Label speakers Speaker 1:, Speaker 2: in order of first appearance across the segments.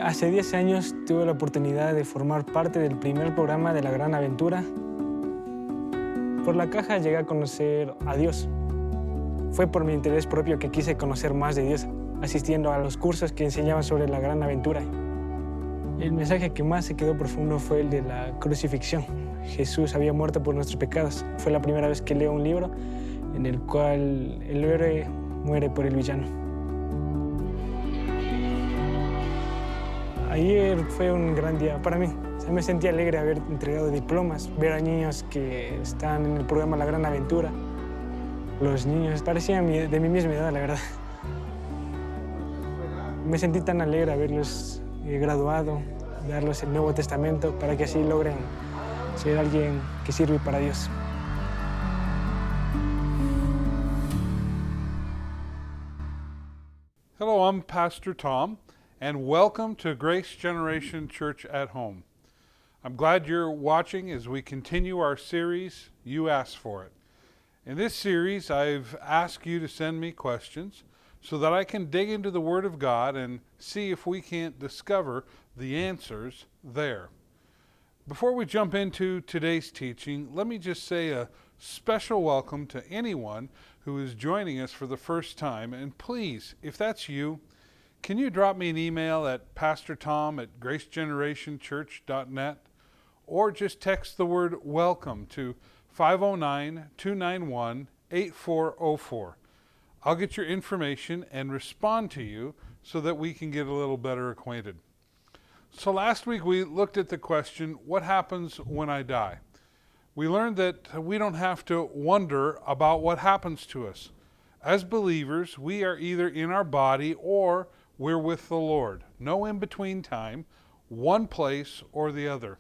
Speaker 1: Hace 10 años tuve la oportunidad de formar parte del primer programa de La Gran Aventura. Por la caja llegué a conocer a Dios. Fue por mi interés propio que quise conocer más de Dios, asistiendo a los cursos que enseñaban sobre la Gran Aventura. El mensaje que más se quedó profundo fue el de la crucifixión. Jesús había muerto por nuestros pecados. Fue la primera vez que leo un libro en el cual el héroe muere por el villano. Ayer fue un gran día para mí. Me sentí alegre de haber entregado diplomas, ver a niños que están en el programa La Gran Aventura. Los niños parecían de mi misma edad, la verdad. Me sentí tan alegre de haberlos graduado, darles el Nuevo Testamento para que así logren ser alguien que sirve para Dios.
Speaker 2: Hello, I'm Pastor Tom, and welcome to Grace Generation Church at Home. I'm glad you're watching as we continue our series, You Asked For It. In this series, I've asked you to send me questions so that I can dig into the Word of God and see if we can't discover the answers there. Before we jump into today's teaching, let me just say a special welcome to anyone who is joining us for the first time. And please, if that's you, can you drop me an email at pastortom@gracegenerationchurch.net or just text the word welcome to 509-291-8404. I'll get your information and respond to you so that we can get a little better acquainted. So last week we looked at the question, what happens when I die? We learned that we don't have to wonder about what happens to us. As believers, we are either in our body or we're with the Lord. No in-between time, one place or the other.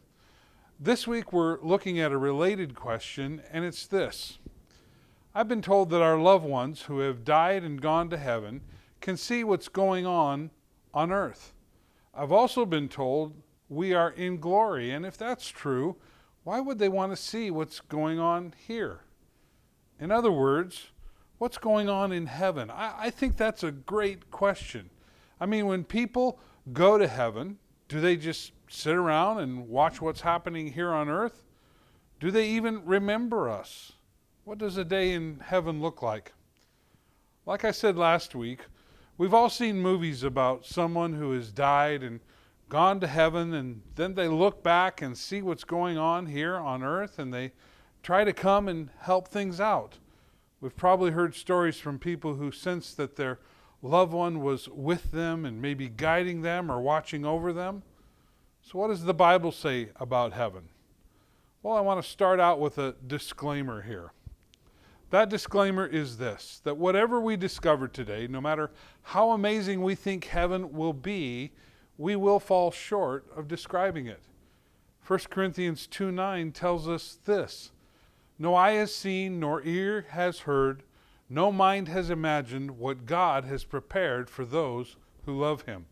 Speaker 2: This week we're looking at a related question, and it's this. I've been told that our loved ones who have died and gone to heaven can see what's going on earth. I've also been told we are in glory, and if that's true, why would they want to see what's going on here? In other words, what's going on in heaven? I think that's a great question. I mean, when people go to heaven, do they just sit around and watch what's happening here on earth? Do they even remember us? What does a day in heaven look like? Like I said last week, we've all seen movies about someone who has died and gone to heaven, and then they look back and see what's going on here on earth, and they try to come and help things out. We've probably heard stories from people who sensed that their loved one was with them and maybe guiding them or watching over them. So what does the Bible say about heaven? Well, I want to start out with a disclaimer here. That disclaimer is this, that whatever we discover today, no matter how amazing we think heaven will be, we will fall short of describing it. 1 Corinthians 2:9 tells us this, no eye has seen, nor ear has heard, no mind has imagined what God has prepared for those who love Him.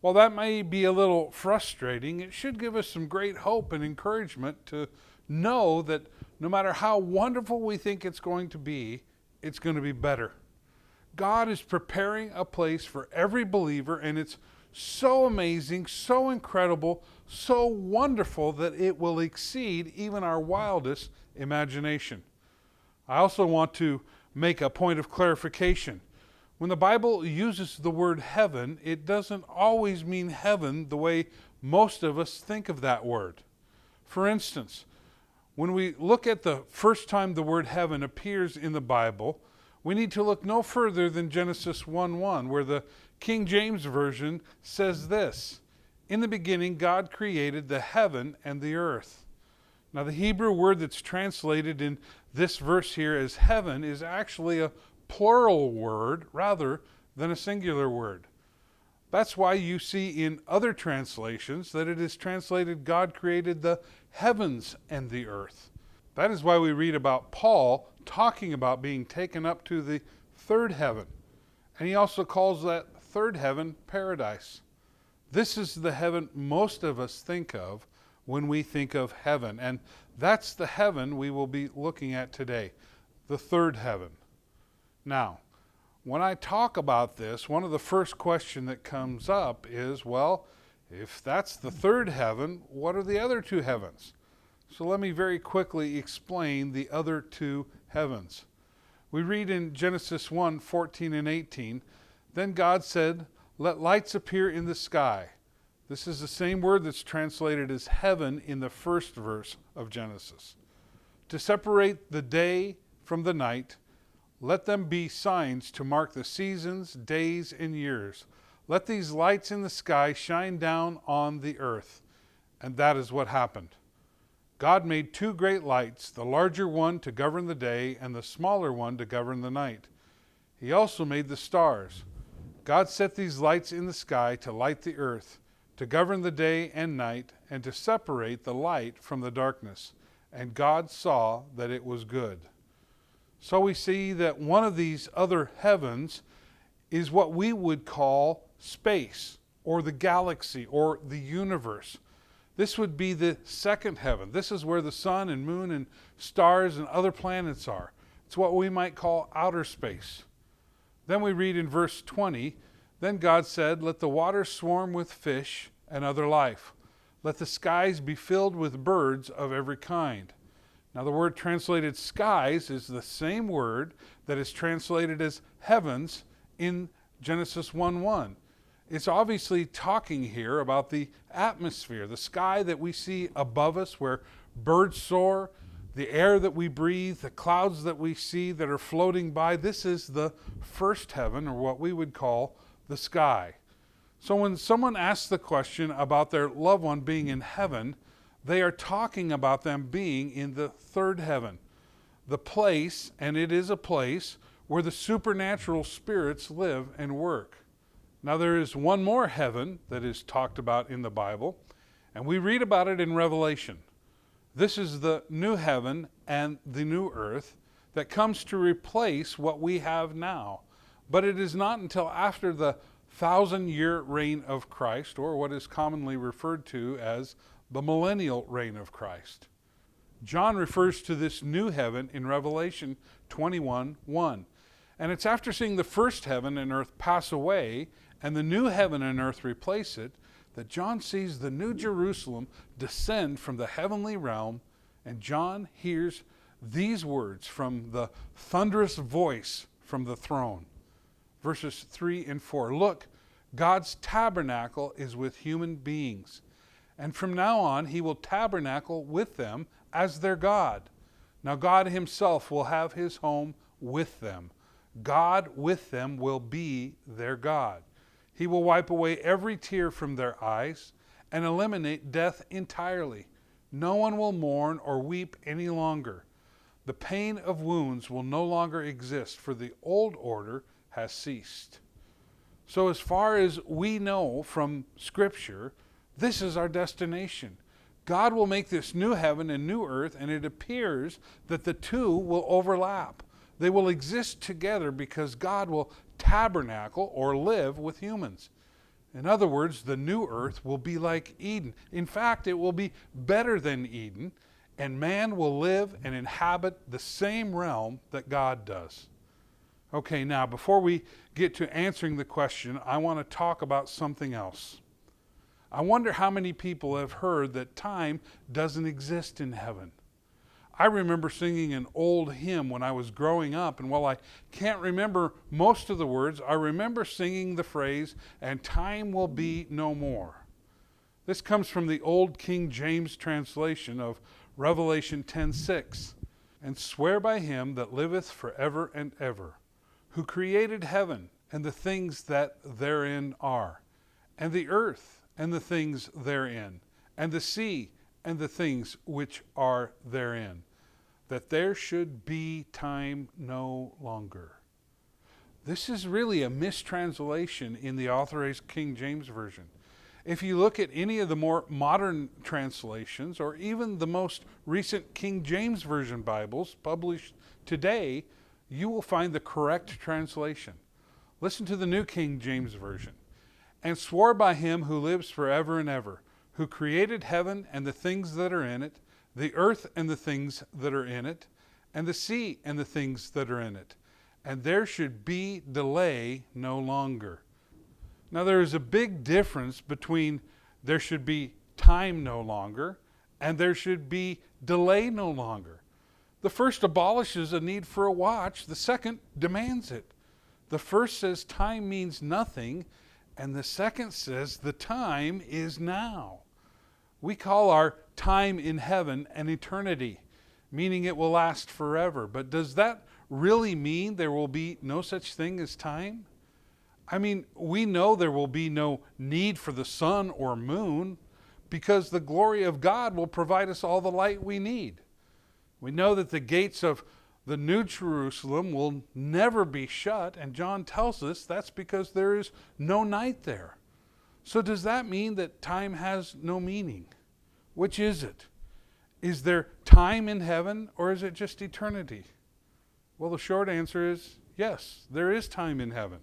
Speaker 2: While that may be a little frustrating, it should give us some great hope and encouragement to know that no matter how wonderful we think it's going to be better. God is preparing a place for every believer, and it's so amazing, so incredible, so wonderful that it will exceed even our wildest imagination. I also want to make a point of clarification. When the Bible uses the word heaven, it doesn't always mean heaven the way most of us think of that word. For instance, when we look at the first time the word heaven appears in the Bible, we need to look no further than Genesis 1:1, where the King James Version says this, in the beginning God created the heaven and the earth. Now the Hebrew word that's translated in this verse here as heaven is actually a plural word rather than a singular word. That's why you see in other translations that it is translated God created the heavens and the earth. That is why we read about Paul talking about being taken up to the third heaven. And he also calls that third heaven paradise. This is the heaven most of us think of when we think of heaven. And that's the heaven we will be looking at today, the third heaven. Now, When I talk about this, one of the first questions that comes up is, well, if that's the third heaven, what are the other two heavens? So let me very quickly explain the other two heavens. We read in Genesis 1:14 and 18, then God said, let lights appear in the sky. This is the same word that's translated as heaven in the first verse of Genesis. To separate the day from the night, let them be signs to mark the seasons, days, and years. Let these lights in the sky shine down on the earth. And that is what happened. God made two great lights, the larger one to govern the day and the smaller one to govern the night. He also made the stars. God set these lights in the sky to light the earth, to govern the day and night, and to separate the light from the darkness. And God saw that it was good. So we see that one of these other heavens is what we would call space, or the galaxy, or the universe. This would be the second heaven. This is where the sun and moon and stars and other planets are. It's what we might call outer space. Then we read in verse 20, then God said, let the waters swarm with fish and other life. Let the skies be filled with birds of every kind. Now the word translated skies is the same word that is translated as heavens in Genesis 1:1. It's obviously talking here about the atmosphere, the sky that we see above us where birds soar, the air that we breathe, the clouds that we see that are floating by. This is the first heaven, or what we would call the sky. So when someone asks the question about their loved one being in heaven, they are talking about them being in the third heaven, the place, and it is a place, where the supernatural spirits live and work. Now there is one more heaven that is talked about in the Bible, and we read about it in Revelation. This is the new heaven and the new earth that comes to replace what we have now. But it is not until after the 1,000-year reign of Christ, or what is commonly referred to as the millennial reign of Christ. John refers to this new heaven in Revelation 21:1. And it's after seeing the first heaven and earth pass away and the new heaven and earth replace it, that John sees the new Jerusalem descend from the heavenly realm, and John hears these words from the thunderous voice from the throne. Verses 3 and 4. Look, God's tabernacle is with human beings, and from now on he will tabernacle with them as their God. Now God himself will have his home with them. God with them will be their God. He will wipe away every tear from their eyes and eliminate death entirely. No one will mourn or weep any longer. The pain of wounds will no longer exist, for the old order has ceased. So as far as we know from Scripture, this is our destination. God will make this new heaven and new earth, and it appears that the two will overlap. They will exist together because God will tabernacle or live with humans. In other words, the new earth will be like Eden. In fact, it will be better than Eden, and man will live and inhabit the same realm that God does. Okay, now before we get to answering the question, I want to talk about something else. I wonder how many people have heard that time doesn't exist in heaven. I remember singing an old hymn when I was growing up, and while I can't remember most of the words, I remember singing the phrase, "And time will be no more." This comes from the old King James translation of Revelation 10:6. And swear by him that liveth forever and ever, who created heaven and the things that therein are, and the earth and the things therein, and the sea and the things which are therein, that there should be time no longer. This is really a mistranslation in the Authorized King James Version. If you look at any of the more modern translations, or even the most recent King James Version Bibles published today, you will find the correct translation. Listen to the New King James Version. And swore by him who lives forever and ever, who created heaven and the things that are in it, the earth and the things that are in it, and the sea and the things that are in it, and there should be delay no longer. Now, there is a big difference between there should be time no longer and there should be delay no longer. The first abolishes a need for a watch. The second demands it. The first says time means nothing, and the second says the time is now. We call our time in heaven an eternity, meaning it will last forever. But does that really mean there will be no such thing as time? I mean, we know there will be no need for the sun or moon because the glory of God will provide us all the light we need. We know that the gates of the New Jerusalem will never be shut, and John tells us that's because there is no night there. So does that mean that time has no meaning? Which is it? Is there time in heaven, or is it just eternity? Well, the short answer is yes, there is time in heaven.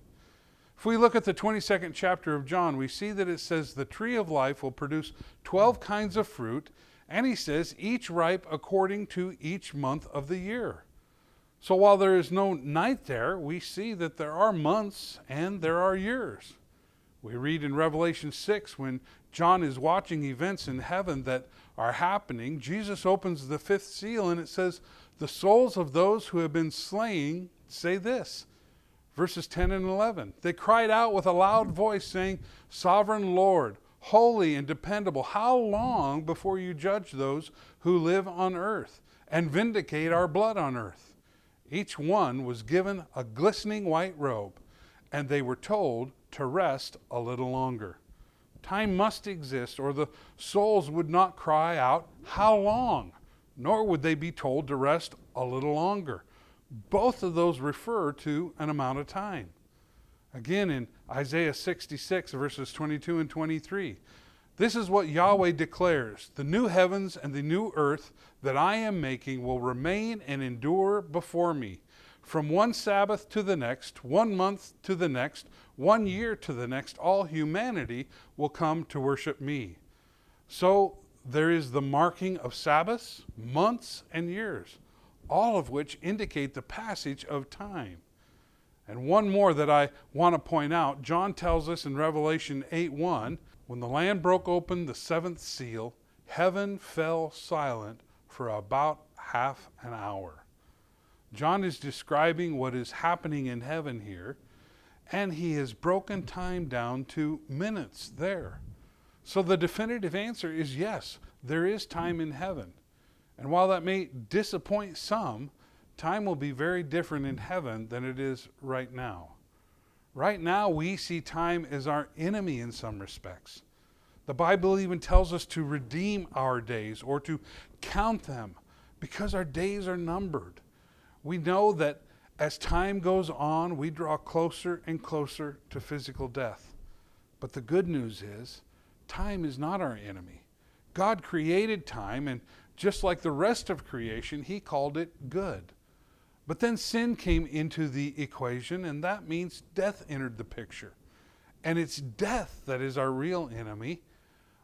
Speaker 2: If we look at the 22nd chapter of John, we see that it says the tree of life will produce 12 kinds of fruit, and he says each ripe according to each month of the year. So while there is no night there, we see that there are months and there are years. We read in Revelation 6 when John is watching events in heaven that are happening, Jesus opens the fifth seal and it says, the souls of those who have been slain say this. Verses 10 and 11. They cried out with a loud voice saying, Sovereign Lord, holy and dependable, how long before you judge those who live on earth and vindicate our blood on earth? Each one was given a glistening white robe, and they were told to rest a little longer. Time must exist, or the souls would not cry out, how long? Nor would they be told to rest a little longer. Both of those refer to an amount of time. Again, in Isaiah 66, verses 22 and 23, this is what Yahweh declares. The new heavens and the new earth that I am making will remain and endure before me. From one Sabbath to the next, 1 month to the next, 1 year to the next, all humanity will come to worship me. So there is the marking of Sabbaths, months, and years, all of which indicate the passage of time. And one more that I want to point out, John tells us in Revelation 8:1, when the Lamb broke open the seventh seal, heaven fell silent for about half an hour. John is describing what is happening in heaven here, and he has broken time down to minutes there. So the definitive answer is yes, there is time in heaven. And while that may disappoint some, time will be very different in heaven than it is right now. Right now, we see time as our enemy in some respects. The Bible even tells us to redeem our days or to count them because our days are numbered. We know that as time goes on, we draw closer and closer to physical death. But the good news is, time is not our enemy. God created time, and just like the rest of creation, he called it good. But then sin came into the equation, and that means death entered the picture. And it's death that is our real enemy.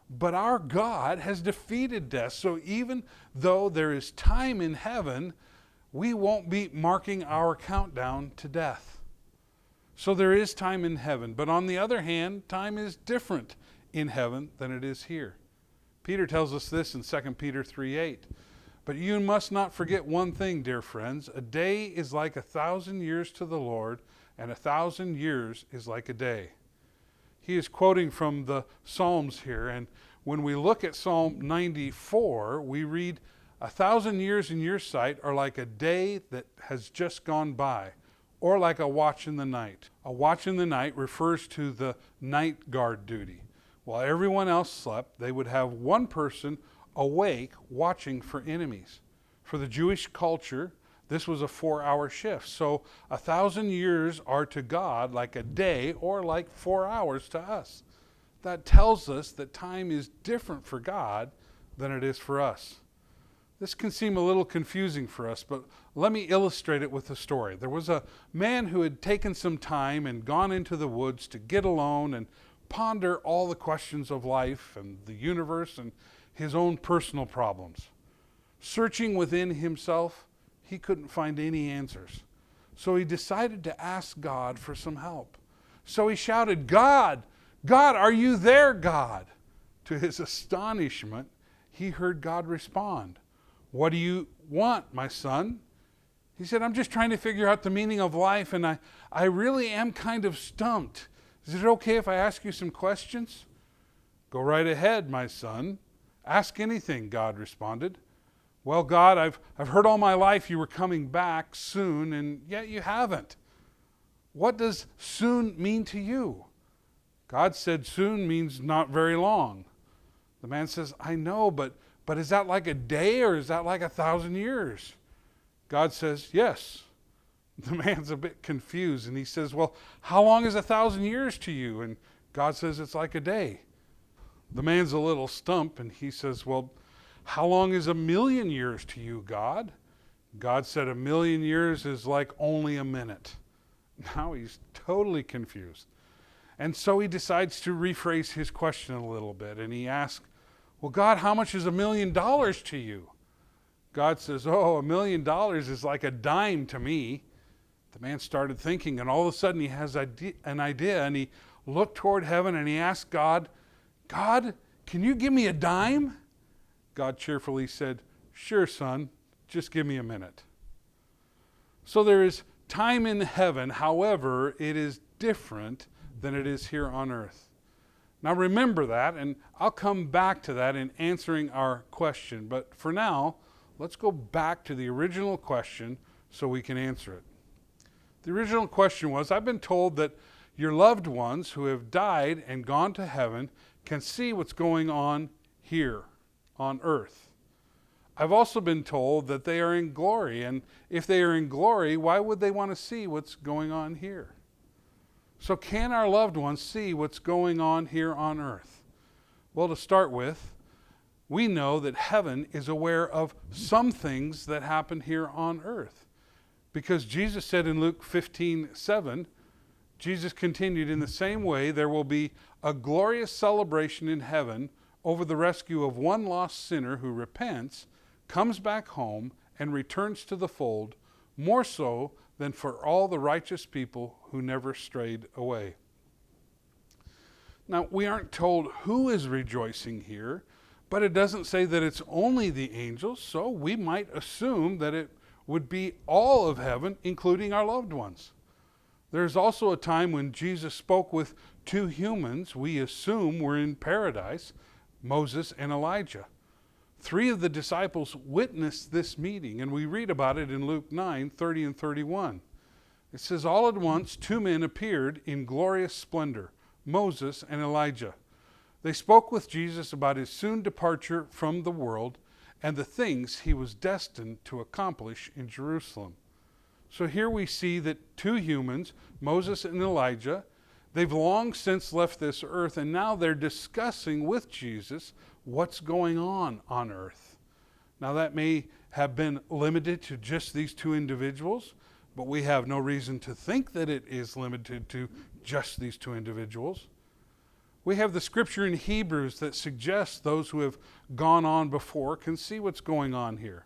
Speaker 2: But our God has defeated death. So even though there is time in heaven, we won't be marking our countdown to death. So there is time in heaven. But on the other hand, time is different in heaven than it is here. Peter tells us this in 2 Peter 3:8. But you must not forget one thing, dear friends. A day is like 1,000 years to the Lord, and 1,000 years is like a day. He is quoting from the Psalms here, and when we look at Psalm 94, we read, 1,000 years in your sight are like a day that has just gone by, or like a watch in the night. A watch in the night refers to the night guard duty. While everyone else slept, they would have one person awake watching for enemies. For the Jewish culture, this was a 4-hour shift. So 1,000 years are to God like a day or like 4 hours to us. That tells us that time is different for God than it is for us. This can seem a little confusing for us, but let me illustrate it with a story. There was a man who had taken some time and gone into the woods to get alone and ponder all the questions of life and the universe and his own personal problems. Searching within himself, he couldn't find any answers. So he decided to ask God for some help. So he shouted, "God, God, are you there, God?" To his astonishment, he heard God respond, "What do you want, my son?" He said, "I'm just trying to figure out the meaning of life, and I really am kind of stumped. Is it okay if I ask you some questions?" "Go right ahead, my son. Ask anything," God responded. "Well, God, I've heard all my life you were coming back soon, and yet you haven't. What does soon mean to you?" God said, "Soon means not very long." The man says, "I know, but is that like a day or is that like 1,000 years? God says, "Yes." The man's a bit confused and he says, "Well, how long is 1,000 years to you?" And God says, "It's like a day." The man's a little stumped and he says, "Well, how long is 1,000,000 years to you, God?" God said, 1,000,000 years is like only a minute. Now he's totally confused. And so he decides to rephrase his question a little bit. And he asks, "Well, God, how much is $1,000,000 to you?" God says, "Oh, $1,000,000 is like a dime to me." The man started thinking, and all of a sudden he has an idea, and he looked toward heaven and he asked God, "God, can you give me a dime?" God cheerfully said, "Sure, son, just give me a minute." So there is time in heaven, however, it is different than it is here on earth. Now remember that, and I'll come back to that in answering our question. But for now, let's go back to the original question so we can answer it. The original question was, I've been told that your loved ones who have died and gone to heaven can see what's going on here on earth. I've also been told that they are in glory, and if they are in glory, why would they want to see what's going on here? So can our loved ones see what's going on here on earth? Well, to start with, we know that heaven is aware of some things that happen here on earth. Because Jesus said in Luke 15:7, Jesus continued, "In the same way, there will be a glorious celebration in heaven over the rescue of one lost sinner who repents, comes back home, and returns to the fold, more so than for all the righteous people who never strayed away." Now, we aren't told who is rejoicing here, but it doesn't say that it's only the angels, so we might assume that it would be all of heaven, including our loved ones. There's also a time when Jesus spoke with two humans we assume were in paradise, Moses and Elijah. 3 of the disciples witnessed this meeting, and we read about it in Luke 9:30 and 31. It says, "All at once 2 men appeared in glorious splendor, Moses and Elijah. They spoke with Jesus about his soon departure from the world and the things he was destined to accomplish in Jerusalem." So here we see that 2 humans, Moses and Elijah, they've long since left this earth, and now they're discussing with Jesus what's going on earth. Now that may have been limited to just these 2 individuals, but we have no reason to think that it is limited to just these 2 individuals. We have the scripture in Hebrews that suggests those who have gone on before can see what's going on here.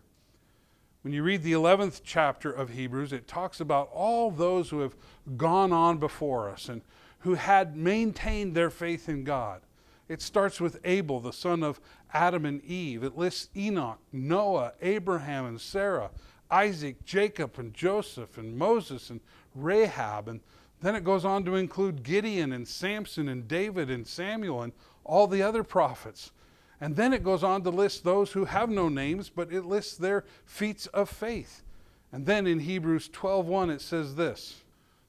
Speaker 2: When you read the 11th chapter of Hebrews, it talks about all those who have gone on before us and who had maintained their faith in God. It starts with Abel, the son of Adam and Eve. It lists Enoch, Noah, Abraham and Sarah, Isaac, Jacob and Joseph and Moses and Rahab. And then it goes on to include Gideon and Samson and David and Samuel and all the other prophets. And then it goes on to list those who have no names, but it lists their feats of faith. And then in Hebrews 12:1 it says this,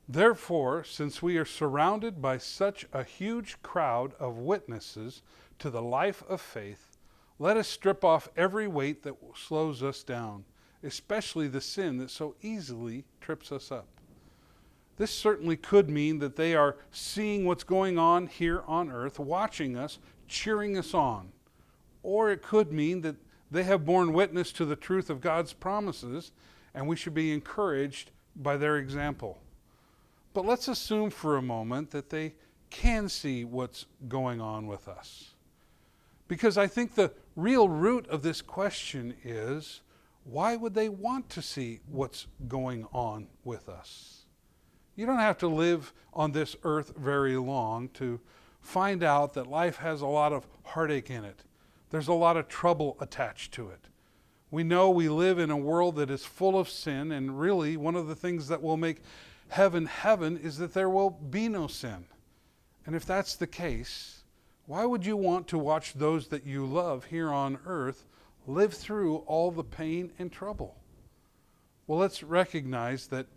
Speaker 2: "Therefore, since we are surrounded by such a huge crowd of witnesses to the life of faith, let us strip off every weight that slows us down, especially the sin that so easily trips us up." This certainly could mean that they are seeing what's going on here on earth, watching us, cheering us on. Or it could mean that they have borne witness to the truth of God's promises, and we should be encouraged by their example. But let's assume for a moment that they can see what's going on with us. Because I think the real root of this question is, why would they want to see what's going on with us? You don't have to live on this earth very long to find out that life has a lot of heartache in it. There's a lot of trouble attached to it. We know we live in a world that is full of sin, and really one of the things that will make heaven heaven is that there will be no sin. And if that's the case, why would you want to watch those that you love here on earth live through all the pain and trouble? Well, let's recognize that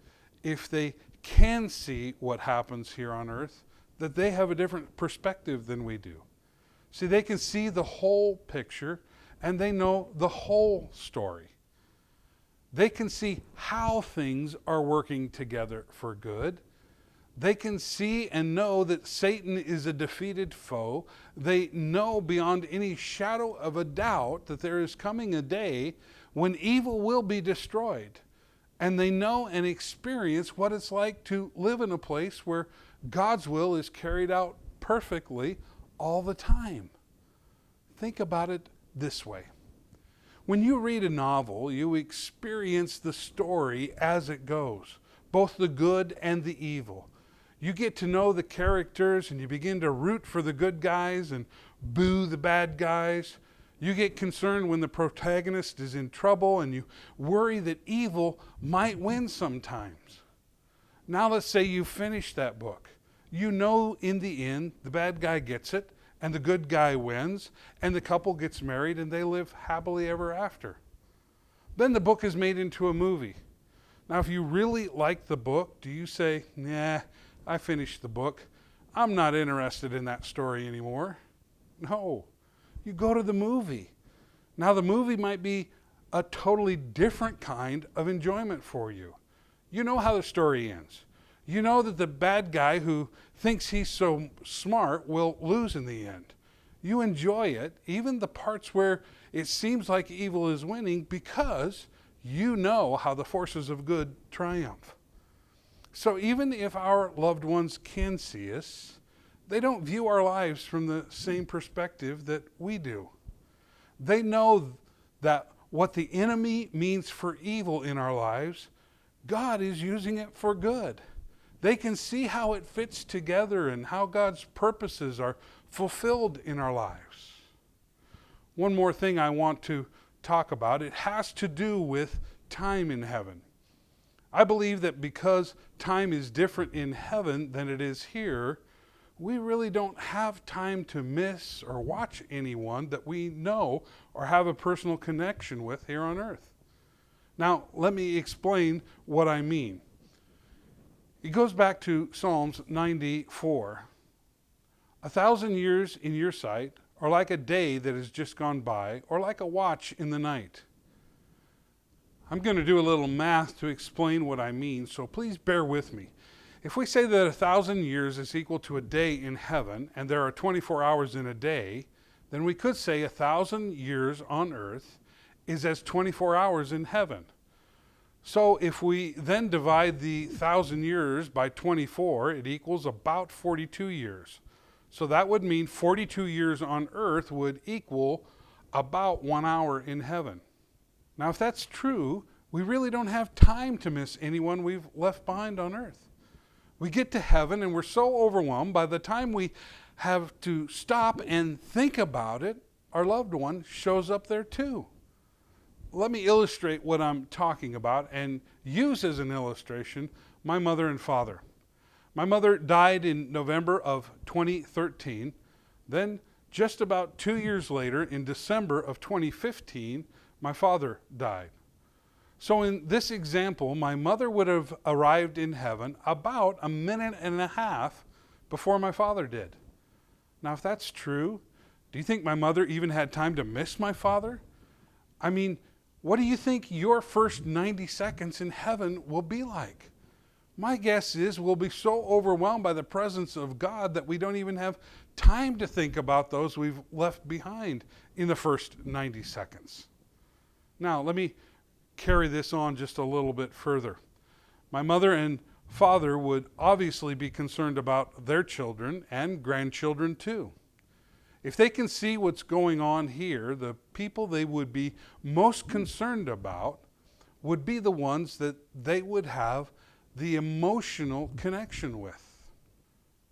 Speaker 2: if they can see what happens here on earth, that they have a different perspective than we do. See, they can see the whole picture and they know the whole story. They can see how things are working together for good. They can see and know that Satan is a defeated foe. They know beyond any shadow of a doubt that there is coming a day when evil will be destroyed. And they know and experience what it's like to live in a place where God's will is carried out perfectly all the time. Think about it this way. When you read a novel, you experience the story as it goes, both the good and the evil. You get to know the characters and you begin to root for the good guys and boo the bad guys. You get concerned when the protagonist is in trouble and you worry that evil might win sometimes. Now let's say you finish that book. You know in the end the bad guy gets it and the good guy wins and the couple gets married and they live happily ever after. Then the book is made into a movie. Now if you really like the book, do you say, nah, I finished the book. I'm not interested in that story anymore? No. You go to the movie. Now the movie might be a totally different kind of enjoyment for you. You know how the story ends. You know that the bad guy who thinks he's so smart will lose in the end. You enjoy it, even the parts where it seems like evil is winning, because you know how the forces of good triumph. So even if our loved ones can see us, they don't view our lives from the same perspective that we do. They know that what the enemy means for evil in our lives, God is using it for good. They can see how it fits together and how God's purposes are fulfilled in our lives. One more thing I want to talk about, it has to do with time in heaven. I believe that because time is different in heaven than it is here, we really don't have time to miss or watch anyone that we know or have a personal connection with here on earth. Now, let me explain what I mean. It goes back to Psalms 94. 1,000 years in your sight are like a day that has just gone by, or like a watch in the night. I'm going to do a little math to explain what I mean, so please bear with me. If we say that 1,000 years is equal to a day in heaven, and there are 24 hours in a day, then we could say 1,000 years on earth is as 24 hours in heaven. So if we then divide the 1,000 years by 24, it equals about 42 years. So that would mean 42 years on earth would equal about 1 hour in heaven. Now if that's true, we really don't have time to miss anyone we've left behind on earth. We get to heaven and we're so overwhelmed, by the time we have to stop and think about it, our loved one shows up there too. Let me illustrate what I'm talking about and use as an illustration my mother and father. My mother died in November of 2013. Then just about 2 years later, in December of 2015, my father died. So in this example, my mother would have arrived in heaven about a minute and a half before my father did. Now, if that's true, do you think my mother even had time to miss my father? I mean, what do you think your first 90 seconds in heaven will be like? My guess is we'll be so overwhelmed by the presence of God that we don't even have time to think about those we've left behind in the first 90 seconds. Now, let me carry this on just a little bit further. My mother and father would obviously be concerned about their children and grandchildren too. If they can see what's going on here, the people they would be most concerned about would be the ones that they would have the emotional connection with.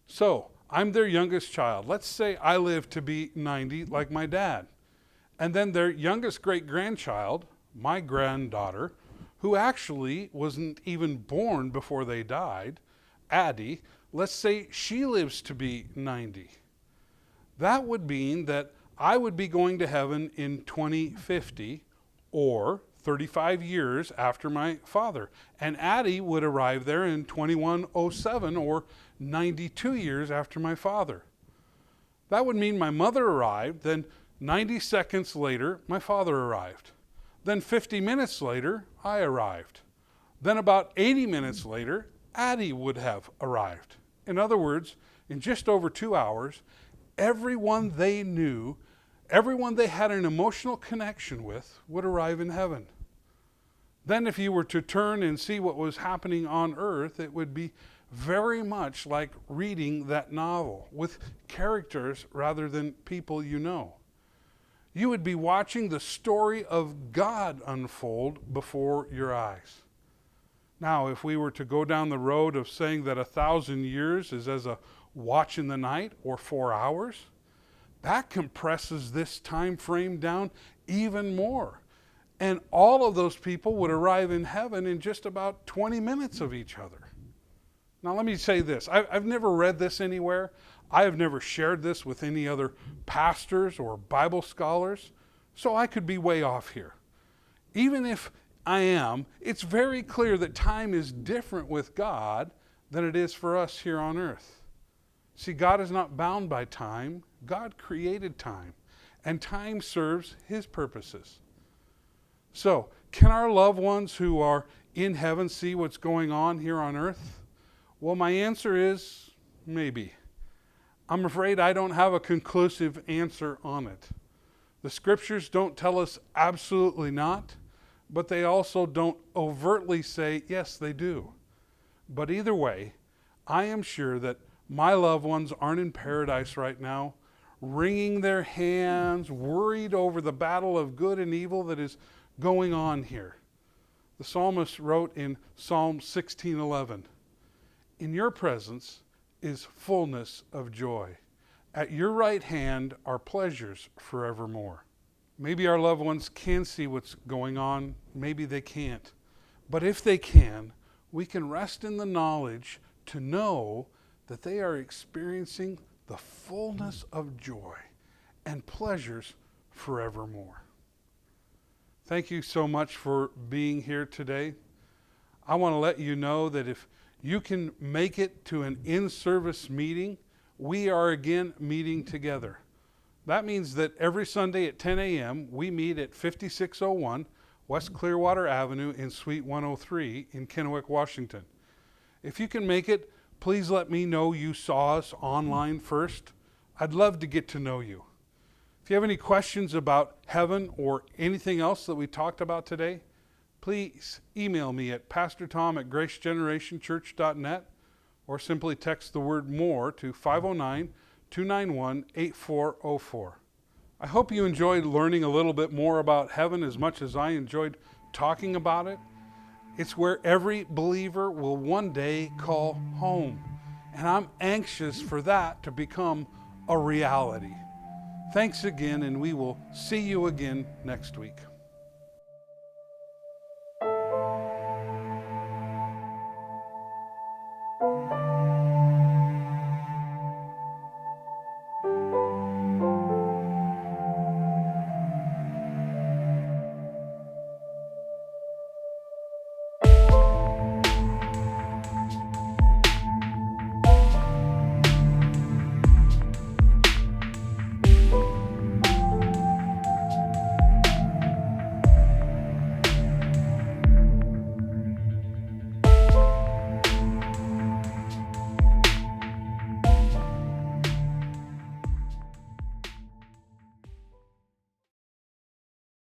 Speaker 2: So, I'm their youngest child. Let's say I live to be 90 like my dad. And then their youngest great-grandchild, my granddaughter, who actually wasn't even born before they died, Addie, let's say she lives to be 90. That would mean that I would be going to heaven in 2050 or 35 years after my father. And Addie would arrive there in 2107 or 92 years after my father. That would mean my mother arrived, then 90 seconds later, my father arrived. Then 50 minutes later, I arrived. Then about 80 minutes later, Addie would have arrived. In other words, in just over 2 hours, everyone they knew, everyone they had an emotional connection with, would arrive in heaven. Then if you were to turn and see what was happening on earth, it would be very much like reading that novel with characters rather than people you know. You would be watching the story of God unfold before your eyes. Now, if we were to go down the road of saying that 1,000 years is as a watch in the night or 4 hours, that compresses this time frame down even more. And all of those people would arrive in heaven in just about 20 minutes of each other. Now let me say this. I've never read this anywhere. I have never shared this with any other pastors or Bible scholars, so I could be way off here. Even if I am, it's very clear that time is different with God than it is for us here on earth. See, God is not bound by time. God created time, and time serves His purposes. So, can our loved ones who are in heaven see what's going on here on earth? Well, my answer is maybe. I'm afraid I don't have a conclusive answer on it. The scriptures don't tell us absolutely not, but they also don't overtly say, yes, they do. But either way, I am sure that my loved ones aren't in paradise right now, wringing their hands, worried over the battle of good and evil that is going on here. The psalmist wrote in Psalm 16:11, "In your presence is fullness of joy. At your right hand are pleasures forevermore." Maybe our loved ones can see what's going on. Maybe they can't. But if they can, we can rest in the knowledge to know that they are experiencing the fullness of joy and pleasures forevermore. Thank you so much for being here today. I want to let you know that if you can make it to an in-service meeting, we are again meeting together. That means that every Sunday at 10 a.m., we meet at 5601 West Clearwater Avenue in Suite 103 in Kennewick, Washington. If you can make it, please let me know you saw us online first. I'd love to get to know you. If you have any questions about heaven or anything else that we talked about today, please email me at pastortom@gracegenerationchurch.net or simply text the word MORE to 509-291-8404. I hope you enjoyed learning a little bit more about heaven as much as I enjoyed talking about it. It's where every believer will one day call home, and I'm anxious for that to become a reality. Thanks again, and we will see you again next week.